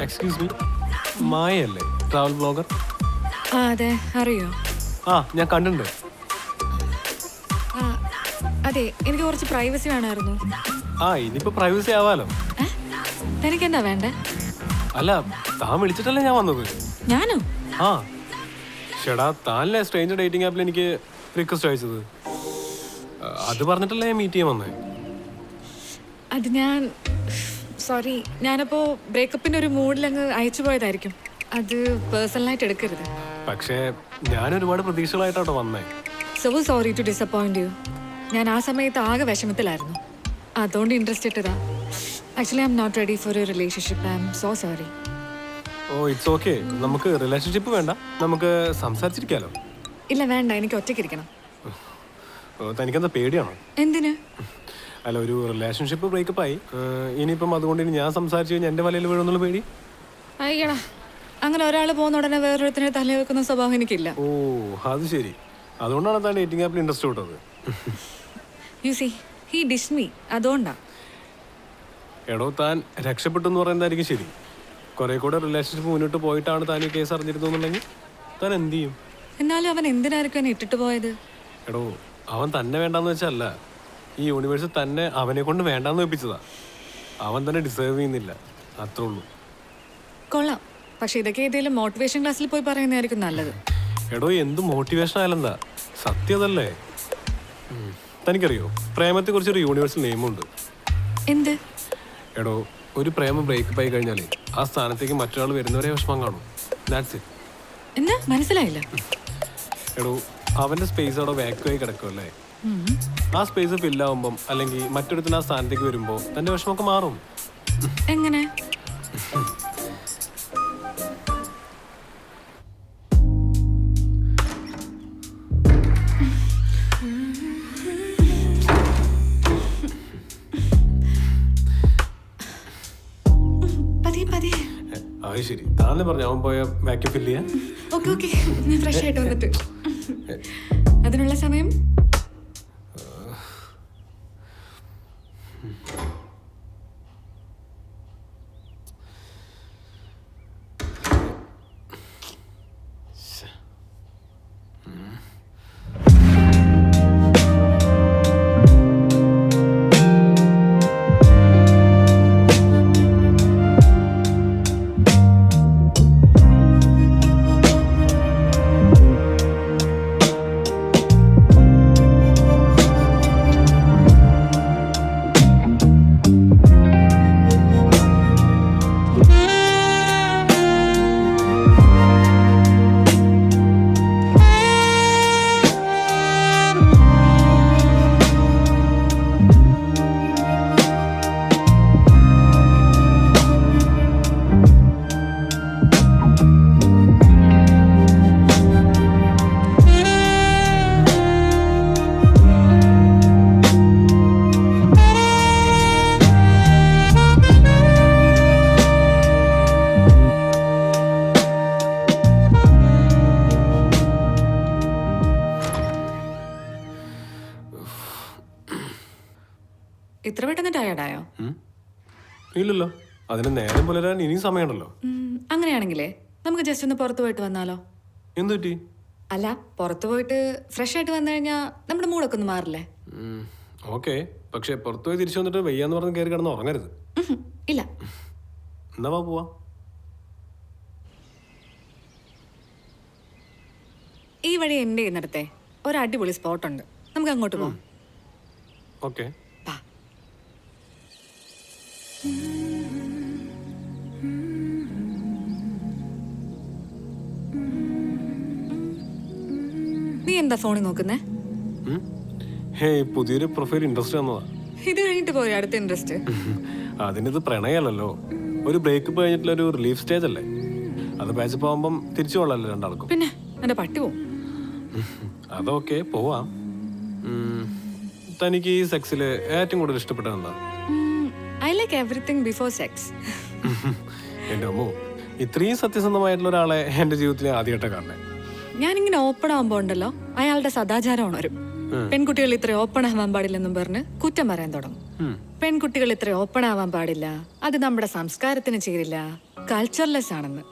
Excuse me, മായല്ലേ travel blogger? ആ അതെ, അറിയോ? ആ ഞാൻ കണ്ടിട്ടുണ്ട്. ആ അതെ, എനിക്ക് കുറച്ച് പ്രൈവസി വേണമായിരുന്നു. ആ ഇനിയിപ്പോ പ്രൈവസി ആവാലോ. തനിക്ക് എന്താ വേണ്ടേ? അല്ല, താൻ വിളിച്ചിട്ടല്ലേ ഞാൻ വന്നത്. ഞാനോ? ആ ഷെടാ, താനല്ലേ സ്ട്രേഞ്ചർ ഡേറ്റിംഗ് ആപ്പിൽ എനിക്ക് റിക്വസ്റ്റ് അയച്ചത്. അത് പറഞ്ഞിട്ടല്ലേ ഞാൻ മീറ്റ് ചെയ്യാൻ വന്നേ. അത് ഞാൻ സോറി, ഞാനപ്പോ ബ്രേക്കപ്പിന്റെ ഒരു മൂഡിലങ്ങ് അയച്ചു പോയതായിരിക്കും. അത് പേഴ്സണലായിട്ട് എടുക്കരുത്. പക്ഷേ ഞാൻ ഒരുപാട് പ്രതീക്ഷകളായിട്ടാട്ടോ വന്നേ. So sorry to disappoint you. ഞാൻ ആ സമയത്ത് ആകെ വിഷമത്തിലായിരുന്നു, അതുകൊണ്ട് ഇൻട്രസ്റ്റ് ഇട്ടതാ. Actually I am not ready for a relationship. I am so sorry. Oh it's okay, നമുക്ക് റിലേഷൻഷിപ്പ് വേണ്ട, നമുക്ക് സംസാരിച്ചിരിക്കാലോ. ഇല്ല വേണ്ട, എനിക്ക് ഒറ്റയ്ക്കിരിക്കണം. തനിക്കെന്താ പേടിയാണോ? എന്തിന്? അല്ല, ഒരു റിലേഷൻഷിപ്പ് ബ്രേക്കപ്പ് ആയി, ഇനിയിപ്പം അതുകൊണ്ട് ഇനി ഞാൻ സംസാരിച്ചു കഴിഞ്ഞാൽ എൻ്റെ വലയിൽ വീഴുന്നുള്ള പേടി. അയ്യടാ, അങ്ങനെ ഒരാൾ പോകുന്ന ഉടനെ വേറൊരുത്തിനെ തല വെക്കുന്ന സ്വഭാവം എനിക്കില്ല. ഓ അത് ശരി, അതുകൊണ്ടാണ് താൻ ഡേറ്റിംഗ് ആപ്പിൽ ഇൻട്രസ്റ്റ് വിട്ടത്. You see he ditch me, അതുകൊണ്ടാ. എടോ, താൻ രക്ഷപ്പെട്ടു എന്ന് പറയുന്നതായിരിക്കും ശരി. കുറെ കൂടെ റിലേഷൻഷിപ്പ് മുന്നോട്ട് പോയിട്ടാണ് താൻ ഈ കേസ് അറിഞ്ഞിരുന്നുണ്ടെങ്കിൽ താൻ എന്ത് ചെയ്യും? എന്നാലും അവൻ എന്തിനായിരിക്കും എന്നെ ഇട്ടിട്ട് പോയത്? എടോ, അവൻ തന്നെ വേണ്ടാന്ന് വെച്ചല്ല, ഈ യൂണിവേഴ്സ് തന്നെ അവനെ കൊണ്ട് വേണ്ടാന്ന് വെപ്പിച്ചതാ. അവൻ തന്നെ ഡിസേർവ് ചെയ്യുന്നില്ല, അത്രേ ഉള്ളൂ. കൊള്ളാം, പക്ഷെ ഇതൊക്കെ ഏതെങ്കിലും മോട്ടിവേഷൻ ക്ലാസ്സിൽ പോയി പറയുന്നതായിരിക്കും നല്ലത്. എടോ, എന്ത് മോട്ടിവേഷൻ ആയാലെന്താ, സത്യതല്ലേ. തനിക്കറിയോ, പ്രേമത്തെ കുറിച്ചൊരു യൂണിവേഴ്സൽ നിയമമുണ്ട്. എന്ത്? എടോ, ഒരു പ്രേമം ബ്രേക്കപ്പ് ആയി കഴിഞ്ഞാൽ ആ സ്ഥാനത്തേക്ക് മറ്റൊരാൾ വരുന്നവരെ വിഷമം കാണും. That's it. എന്താ മനസ്സിലായില്ല? എടോ, അവന്റെ സ്പേസ് അവിടെ വാക്യുമായി കിടക്കുമല്ലേ, ആ സ്പേസ് ഫില്ലാവുമ്പം അല്ലെങ്കിൽ മറ്റൊരുത്തിന് ആ സ്ഥാനത്തേക്ക് വരുമ്പോൾ തന്റെ വിഷമമൊക്കെ മാറും. എങ്ങനെ? അത് ശരി, താന്ന് പറഞ്ഞു അവൻ പോയ വാക്യൂം ഫില്ല് ചെയ്യാൻ. ഓക്കെ ഓക്കെ, ഞാൻ ഫ്രഷ് ആയിട്ട് വന്നിട്ട്. അതിനുള്ള സമയം ഇത്ര പെട്ടെന്ന് ടയർഡായോ? ഇല്ലല്ലോ, അതിന് നേരം പുലരാൻ ഇനിയും സമയമുണ്ടല്ലോ. അങ്ങനെയാണെങ്കിലേ നമുക്ക് ജസ്റ്റ് ഒന്ന് പുറത്തു പോയിട്ട് വന്നാലോ? എന്ത് പറ്റി? അല്ല, പുറത്തു പോയിട്ട് ഫ്രഷ് ആയിട്ട് വന്നു കഴിഞ്ഞാൽ നമ്മുടെ മൂടൊക്കെ ഒന്ന് മാറില്ലേ? ഓക്കെ, പക്ഷെ പുറത്തു പോയി തിരിച്ചു വന്നിട്ട് വയ്യാന്ന് പറഞ്ഞ് കയറി കിടന്ന് ഉറങ്ങരുത്. ഇല്ല. എന്നാ പോവാ. ഈ വഴി എൻ്റെ ചെയ്യുന്നിടത്തെ ഒരു അടിപൊളി സ്പോട്ടുണ്ട്, നമുക്ക് അങ്ങോട്ട് പോവാം. ഓക്കെ. നീ എന്താ ഫോണിൽ നോക്കുന്നേ? ഹേയ്, പുതിയൊരു പ്രൊഫൈൽ ഇൻട്രസ്റ്റ് വന്നതാ. ഇത് കഴിഞ്ഞിട്ട് പോയി അടുത്ത ഇൻട്രസ്റ്റ്. അതിനിത് പ്രണയമല്ലല്ലോ, ഒരു ബ്രേക്കപ്പ് കഴിഞ്ഞിട്ടുള്ള ഒരു റിലീഫ് സ്റ്റേജ് അല്ലേ. അത് പാച്ചപ്പ് ആവുമ്പം തിരിച്ചു കൊള്ളാലോ രണ്ടാൾക്കും. പിന്നെ എന്റെ പട്ടി പോവും. അതൊക്കെ പോവാം. തനിക്ക് ഈ സെക്സിൽ ഏറ്റവും കൂടുതൽ ഇഷ്ടപ്പെട്ടത് എന്താ? I like everything before sex. എന്റെ അമ്മോ, ഇത്രയും സത്യസന്ധമായിട്ടുള്ള ഒരാളെ എന്റെ ജീവിതത്തിൽ ആദ്യമായിട്ടാണ് കാണുന്നത്. ഞാനിങ്ങനെ ഓപ്പൺ ആവുമ്പോ ഉണ്ടല്ലോ, അയാളുടെ സദാചാരം ഉണരും. പെൺകുട്ടികൾ ഇത്ര ഓപ്പൺ ആവാൻ പാടില്ലെന്നും പറഞ്ഞ് കുറ്റം പറയാൻ തുടങ്ങും. പെൺകുട്ടികൾ ഇത്ര ഓപ്പൺ ആവാൻ പാടില്ല, അത് നമ്മുടെ സംസ്കാരത്തിന് ചേരില്ല, കൾച്ചർലെസ് ആണെന്ന്.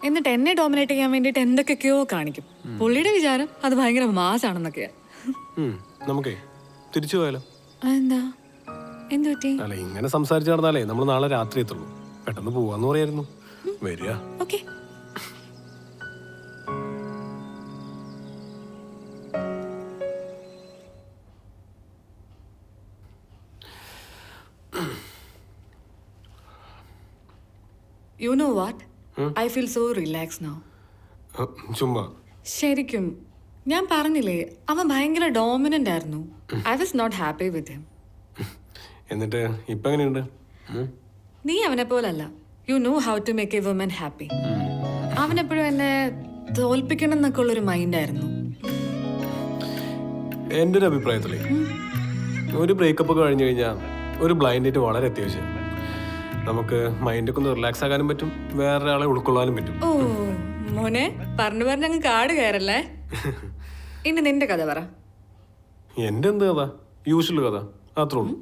എന്നിട്ട് എന്നെ ഡോമിനേറ്റ് ചെയ്യാൻ വേണ്ടിട്ട് എന്തൊക്കെയോ കാണിക്കും. പുള്ളിയുടെ വിചാരം അത് ഭയങ്കര മാസ് ആണെന്നൊക്കെയാ. നമുക്കേ തിരിച്ചു പോയാലോ? എന്താ എന്ത് പറ്റി? അല്ല, ഇങ്ങനെ സംസാരിച്ചു നടന്നാലേ നമ്മൾ നാളെ രാത്രി എത്തുള്ളൂ. പെട്ടെന്ന് പോവാന്ന് പറയായിരുന്നു. വരിക. Okay. You know what? I feel so relaxed now. ചുമ്മാ. ശരിക്കും ഞാൻ പറഞ്ഞില്ലേ, അവൻ ഭയങ്കര ഡോമിനന്റ് ആയിരുന്നു. I was not happy with him. എന്നിട്ട് ഇപ്പൊ എങ്ങനെയുണ്ട്? നീ അവനെ പോലല്ല. You know how to make a woman happy. അവനെപ്പോഴും എന്നെ തോൽപ്പിക്കണം എന്നൊക്കെ ഉള്ളൊരു മൈൻഡായിരുന്നു. എൻ്റെ ഒരു അഭിപ്രായത്തിലേ ഒരു ബ്രേക്കപ്പ് ഒക്കെ കഴിഞ്ഞു കഴിഞ്ഞാൽ ഒരു ബ്ലൈൻഡ് ഡേറ്റ് വളരെ അത്യാവശ്യം. നമുക്ക് മൈൻഡൊക്കെ ഒന്ന് റിലാക്സ് ആകാനും പറ്റും, വേറൊരാളെ ഉൾക്കൊള്ളാനും പറ്റും. ഓ മോനെ, പറഞ്ഞു പറഞ്ഞങ്ങ് കാട് കയറല്ലേ. ഇനി നിന്റെ കഥ പറ. എൻ്റെ എന്ത് കഥ? യൂഷ്വൽ കഥ, അത്രേ ഉള്ളൂ.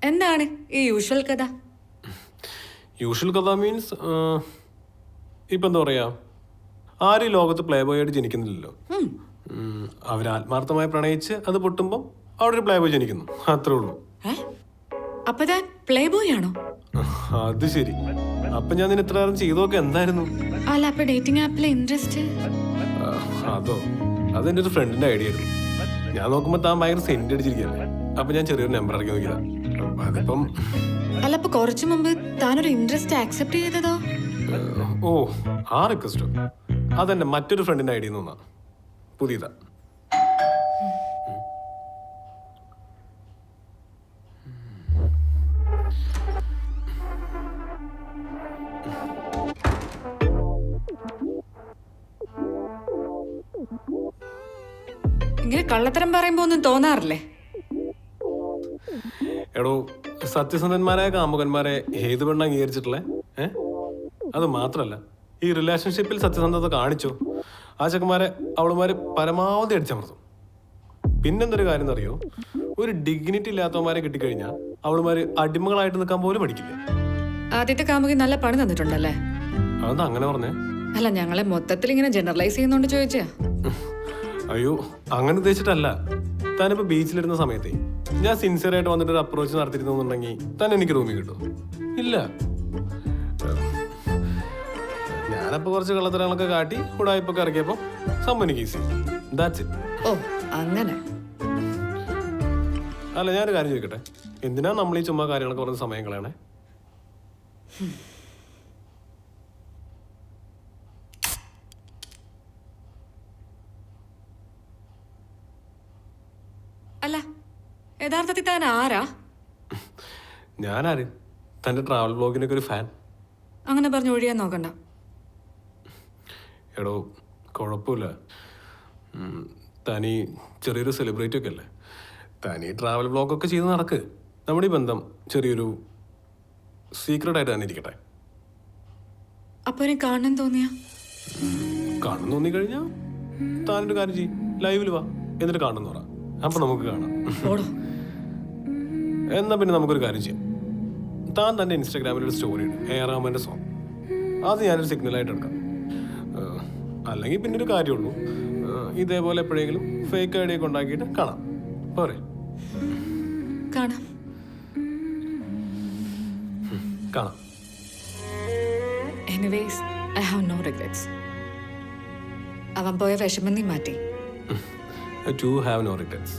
എന്താണ് ഈ യൂഷ്വൽ കഥ? യൂഷ്വൽ കഥ മീൻസ് ഇപ്പം എന്താ പറയാ, ആരും ഈ ലോകത്ത് പ്ലേ ബോയ് ആയിട്ട് ജനിക്കുന്നില്ലല്ലോ. അവർ ആത്മാർത്ഥമായി പ്രണയിച്ച് അത് പൊട്ടുമ്പോൾ അവിടെ ഒരു പ്ലേ ബോയ് ജനിക്കുന്നു, അത്രേ ഉള്ളൂ. അപ്പൊ താൻ പ്ലേ ബോയ് ആണോ? അത് ശരി. അപ്പൊ ഞാൻ നിന്നെ ഇത്ര നേരം ചെയ്തൊക്കെ എന്തായിരുന്നു? അല്ല, അപ്പൊ ഡേറ്റിംഗ് ആപ്പിലെ ഇൻട്രസ്റ്റ്? അതോ, അതെന്റെ ഒരു ഫ്രണ്ടിന്റെ ഐഡിയ ആയിരുന്നു. ഞാൻ നോക്കുമ്പോ താൻ ഭയങ്കര സെന്റ് അടിച്ചിരിക്കല്ലേ. അപ്പൊ ഞാൻ ചെറിയൊരു നമ്പർ ഇറക്കി നോക്കിയതാ. അതിപ്പം അല്ല, അപ്പൊ കുറച്ചു മുമ്പ് താനൊരു ഇൻട്രസ്റ്റ് ആക്സെപ്റ്റ് ചെയ്തതോ? ഓ, ആ റിക്വസ്റ്റോ? അതെന്റെ മറ്റൊരു ഫ്രണ്ടിന്റെ ഐഡിയ തോന്നാ, പുതിയതാ. ഇങ്ങനെ കള്ളത്തരം പറയുമ്പോ ഒന്നും തോന്നാറില്ലേ? എടോ, സത്യസന്ധന്മാരായ കാമുകന്മാരെ ഏത് പെണ്ണ അംഗീകരിച്ചിട്ടുള്ളേ? അത് മാത്രല്ല, ഈ റിലേഷൻഷിപ്പിൽ സത്യസന്ധത കാണിച്ചോ ആ ചെക്കന്മാരെ അവളുമാര് പരമാവധി അടിച്ചമർത്തും. പിന്നെന്തൊരു കാര്യം എന്നറിയോ, ഒരു ഡിഗ്നിറ്റി ഇല്ലാത്തവന്മാരെ കിട്ടിക്കഴിഞ്ഞാൽ അവളുമാര് അടിമകളായിട്ട് നിൽക്കാൻ പോലും പഠിക്കില്ല. ആദ്യത്തെ കാമുകി നല്ല പണി തന്നിട്ടുണ്ടല്ലേ? അതെന്താ അങ്ങനെ പറഞ്ഞേ? അല്ല, ഞങ്ങളെ മൊത്തത്തിൽ ഇങ്ങനെ ജനറലൈസ് ചെയ്യുന്നോണ്ട് ചോദിച്ചാ. അയ്യോ, അങ്ങനെ ഉദ്ദേശിച്ചിട്ടല്ല. താനിപ്പോ ബീച്ചിലിരുന്ന സമയത്തെ ഞാൻ സിൻസിയർ ആയിട്ട് വന്നിട്ട് ഒരു അപ്രോച്ച് നടത്തിയിരുന്നുണ്ടെങ്കിൽ തന്നെ എനിക്ക് റൂമിൽ കിട്ടും? ഇല്ല. ഞാനപ്പോ കുറച്ച് കള്ളത്തരങ്ങളൊക്കെ കാട്ടി ഉടായ്പൊക്കെ ഇറക്കിയപ്പോ സംഭവം എനിക്ക് ഈസി. That's it. ഓ, അങ്ങനെ. അല്ല, ഞാനൊരു കാര്യം ചോദിക്കട്ടെ, എന്തിനാ നമ്മൾ ഈ ചുമ്മാ കാര്യങ്ങളൊക്കെ പറഞ്ഞ സമയം കളയണേ? അല്ല, യഥാർത്ഥത്തിൽ താൻ ആരാ? ഞാനാര്? തന്റെ ട്രാവൽ ബ്ലോഗിനൊക്കെ ഒരു ഫാൻ. അങ്ങനെ പറഞ്ഞു ഒഴിയാൻ നോക്കണ്ട. എടോ, കുഴപ്പമില്ല. തനി ചെറിയൊരു സെലിബ്രിറ്റി ഒക്കെ അല്ലേ, തനി ട്രാവൽ ബ്ലോഗൊക്കെ ചെയ്ത് നടക്ക്. നമ്മുടെ ഈ ബന്ധം ചെറിയൊരു സീക്രട്ട് ആയിട്ട് തന്നെ ഇരിക്കട്ടെ. അപ്പൊ എനിക്ക് കാണണം തോന്നിയ? കാണുന്നു തോന്നി കഴിഞ്ഞാ താനൊരു കാര്യം ചെയ്യും, ലൈവിൽ വാ, എന്നിട്ട് കാണുന്നു പറ. അപ്പൊ നമുക്ക് കാണാം. എന്നാ പിന്നെ നമുക്കൊരു കാര്യം ചെയ്യാം. താൻ തന്റെ ഇൻസ്റ്റാഗ്രാമിൽ ഒരു സ്റ്റോറി ഇടും, എ ആർ റഹ്മാന്റെ സോങ്. അത് ഞാനൊരു സിഗ്നലായിട്ട് എടുക്കാം. അല്ലെങ്കിൽ പിന്നെ ഒരു കാര്യമുള്ളൂ, ഇതേപോലെ എപ്പോഴെങ്കിലും ഫേക്ക് ഐഡിയ ഒക്കെ ഉണ്ടാക്കിയിട്ട് കാണാം. പോരെ? കാണാം. കാണാം. Anyways, I have no regrets. അവൻ പോയ വിഷമം നീ മാറ്റി. To have no regrets.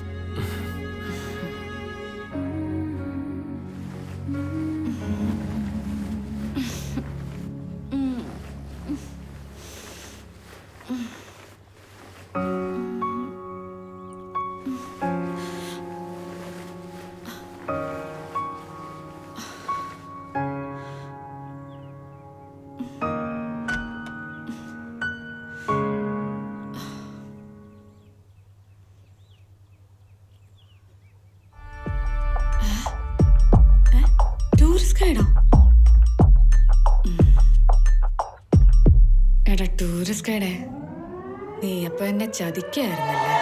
എടാ ടൂറിസ്റ്റ് ഗൈഡേ, നീ അപ്പൊ എന്നെ ചതിക്കായിരുന്നല്ലേ?